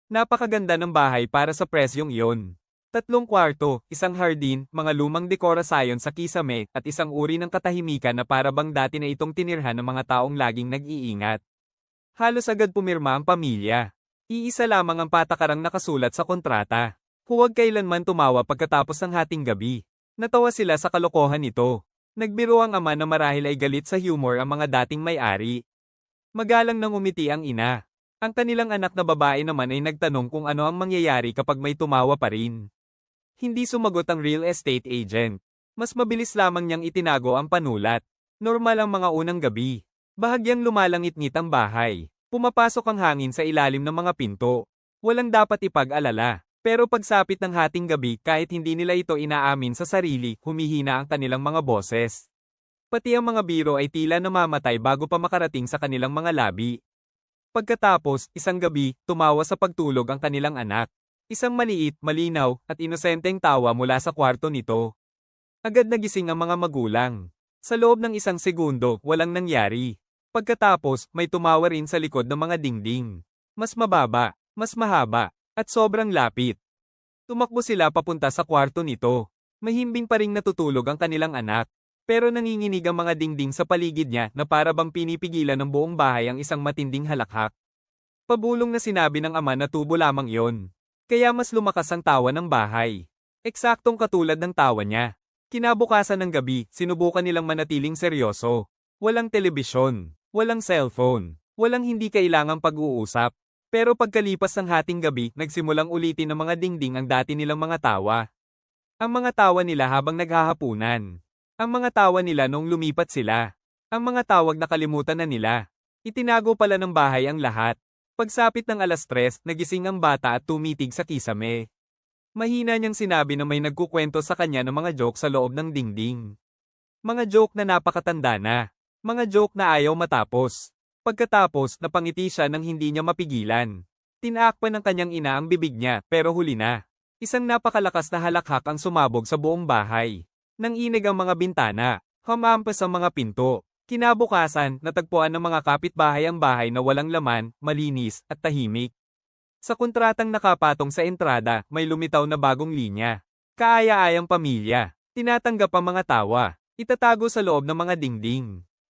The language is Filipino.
Napakaganda ng bahay para sa presyong iyon. 3 kwarto, isang hardin, mga lumang dekorasyon sa kisame, at isang uri ng katahimikan na para bang dati na itong tinirhan ng mga taong laging nag-iingat. Halos agad pumirma ang pamilya. Iisa lamang ang patakarang nakasulat sa kontrata. Huwag kailanman tumawa pagkatapos ng hating gabi. Natawa sila sa kalokohan nito. Nagbiro ang ama na marahil ay galit sa humor ang mga dating may-ari. Magalang nang umiti ang ina. Ang kanilang anak na babae naman ay nagtanong kung ano ang mangyayari kapag may tumawa pa rin. Hindi sumagot ang real estate agent. Mas mabilis lamang niyang itinago ang panulat. Normal ang mga unang gabi. Bahagyang lumalangit-ngit ang bahay. Pumapasok ang hangin sa ilalim ng mga pinto. Walang dapat ipag-alala. Pero pagsapit ng hating gabi kahit hindi nila ito inaamin sa sarili, humihina ang kanilang mga boses. Pati ang mga biro ay tila namamatay bago pa makarating sa kanilang mga labi. Pagkatapos, isang gabi, tumawa sa pagtulog ang kanilang anak. Isang maliit, malinaw, at inosenteng tawa mula sa kwarto nito. Agad nagising ang mga magulang. Sa loob ng isang segundo, walang nangyari. Pagkatapos, may tumawa rin sa likod ng mga dingding. Mas mababa, mas mahaba, at sobrang lapit. Tumakbo sila papunta sa kwarto nito. Mahimbing pa ring natutulog ang kanilang anak. Pero nanginginig ang mga dingding sa paligid niya na para bang pinipigilan ng buong bahay ang isang matinding halakhak. Pabulong na sinabi ng ama na tubo lamang iyon. Kaya mas lumakas ang tawa ng bahay. Eksaktong katulad ng tawa niya. Kinabukasan ng gabi, sinubukan nilang manatiling seryoso. Walang telebisyon, walang cellphone, walang hindi kailangang pag-uusap. Pero pagkalipas ng hating gabi, nagsimulang ulitin ng mga dingding ang dati nilang mga tawa. Ang mga tawa nila habang naghahapunan. Ang mga tawa nila nung lumipat sila. Ang mga tawag na kalimutan na nila. Itinago pala ng bahay ang lahat. Pagsapit ng 3:00, nagising ang bata at tumitig sa kisame. Mahina niyang sinabi na may nagkukwento sa kanya ng mga joke sa loob ng dingding. Mga joke na napakatanda na. Mga joke na ayaw matapos. Pagkatapos, napangiti siya nang hindi niya mapigilan. Tinaakpan ng kanyang ina ang bibig niya, pero huli na. Isang napakalakas na halakhak ang sumabog sa buong bahay. Nanginig ang mga bintana. Hamampas ang mga pinto. Kinabukasan, natagpuan ng mga kapitbahay ang bahay na walang laman, malinis, at tahimik. Sa kontratang nakapatong sa entrada, may lumitaw na bagong linya. Kaaya-ayang pamilya. Tinatanggap ang mga tawa. Itatago sa loob ng mga dingding.